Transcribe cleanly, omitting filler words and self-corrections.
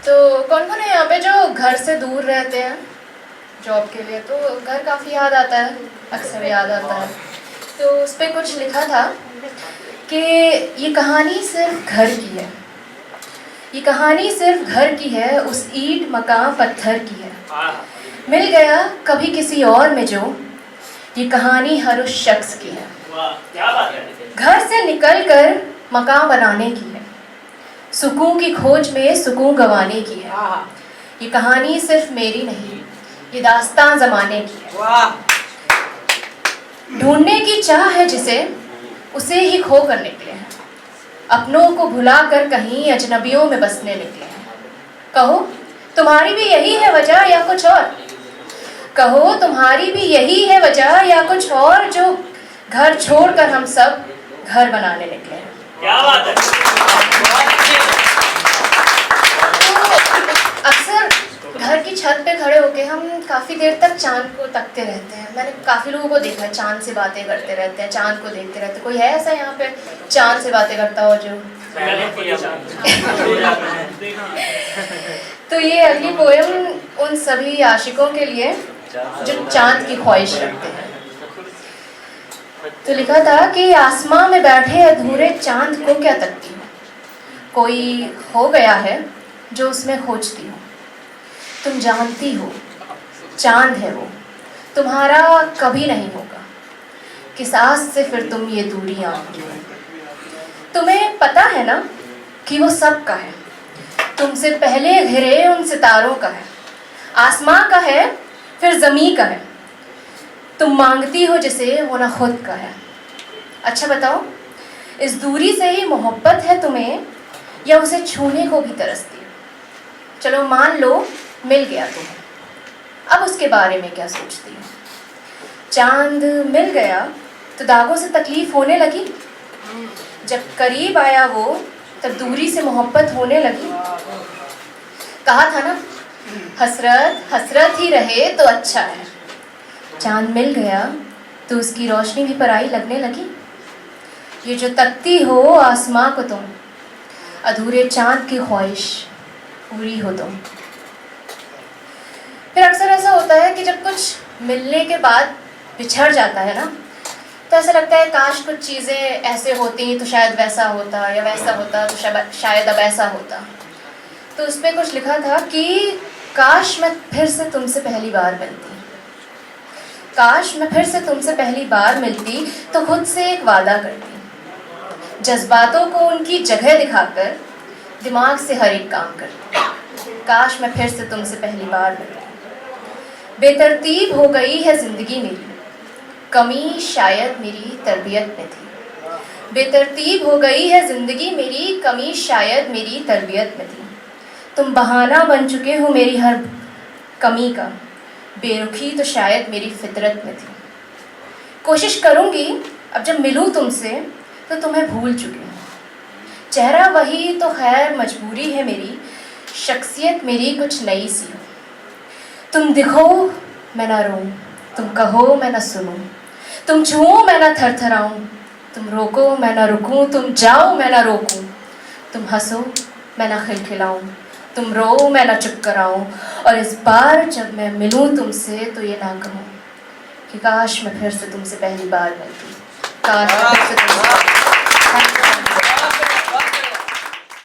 तो कौन कौन है यहाँ पे जो घर से दूर रहते हैं जॉब के लिए? तो घर काफ़ी याद आता है, अक्सर याद आता है। तो उस पर कुछ लिखा था कि ये कहानी सिर्फ घर की है, ये कहानी सिर्फ घर की है, उस ईंट मकान पत्थर की है। मिल गया कभी किसी और में जो, ये कहानी हर उस शख्स की है। क्या बात है। घर से निकलकर मकान बनाने की है, सुकून की खोज में सुकून गंवाने की है। ये कहानी सिर्फ मेरी नहीं, ये दास्तान ज़माने की है। ढूंढने की चाह है जिसे, उसे ही खो कर निकले हैं, अपनों को भुलाकर कहीं अजनबियों में बसने निकले हैं। कहो तुम्हारी भी यही है वजह या कुछ और? कहो तुम्हारी भी यही है वजह या कुछ और, जो घर छोड़कर हम सब घर बनाने निकले हैं। क्या बात है। तो अक्सर घर की छत पे खड़े होके हम काफ़ी देर तक चांद को तकते रहते हैं। मैंने काफ़ी लोगों को देखा है चांद से बातें करते रहते हैं, चांद को देखते रहते हैं। कोई है ऐसा यहाँ पे चांद से बातें करता हो जो? तो ये अगली पोएम उन सभी आशिकों के लिए जो चांद की ख्वाहिश रखते हैं। तो लिखा था कि आसमां में बैठे अधूरे चांद को क्या तकती हो, कोई हो गया है जो उसमें खोजती हो। तुम जानती हो चांद है वो, तुम्हारा कभी नहीं होगा, किस आस से फिर तुम ये दूरियां आंकी हो। तुम्हें पता है ना कि वो सब का है, तुमसे पहले घिरे उन सितारों का है, आसमां का है फिर ज़मीं का है। तुम मांगती हो जिसे वो ना खुद का है। अच्छा बताओ, इस दूरी से ही मोहब्बत है तुम्हें या उसे छूने को भी तरसती हो? चलो मान लो मिल गया तुम्हें, अब उसके बारे में क्या सोचती हो? चांद मिल गया तो दागों से तकलीफ होने लगी, जब करीब आया वो तब दूरी से मोहब्बत होने लगी। कहा था ना हसरत हसरत ही रहे तो अच्छा है। चांद मिल गया तो उसकी रोशनी भी पराई लगने लगी। ये जो तकती हो आसमां को तुम, अधूरे चांद की ख्वाहिश पूरी हो तुम। फिर अक्सर ऐसा होता है कि जब कुछ मिलने के बाद बिछड़ जाता है ना, तो ऐसा लगता है काश कुछ चीज़ें ऐसे होती तो शायद वैसा होता, या वैसा होता तो शायद अब ऐसा होता। तो उस पर कुछ लिखा था कि काश मैं फिर से तुमसे पहली बार मिलती, काश मैं फिर से तुमसे पहली बार मिलती तो खुद से एक वादा करती, जज्बातों को उनकी जगह दिखाकर दिमाग से हर एक काम करती। काश मैं फिर से तुमसे पहली बार मिलती। बेतरतीब हो गई है ज़िंदगी मेरी, कमी शायद मेरी तरबियत में थी। बेतरतीब हो गई है ज़िंदगी मेरी, कमी शायद मेरी तरबियत में थी। तुम बहाना बन चुके हो मेरी हर कमी का, बेरुखी तो शायद मेरी फितरत में थी। कोशिश करूँगी अब जब मिलूँ तुमसे तो तुम्हें भूल चुकी हूँ। चेहरा वही तो खैर मजबूरी है मेरी, शख्सियत मेरी कुछ नई सी हो। तुम दिखो मैं ना रोऊं, तुम कहो मैं ना सुनूं, तुम छुओ मैं ना थरथराऊं, तुम रोको मैं ना रुकूं, तुम जाओ मैं ना रोकूं, तुम हंसो मैं ना खिलखिलाऊं, तुम रो मैं ना चुप कराऊं। और इस बार जब मैं मिलूं तुमसे तो ये ना कहूं कि काश मैं फिर से तुमसे पहली बार मिलती, काश मैं फिर से तुमसे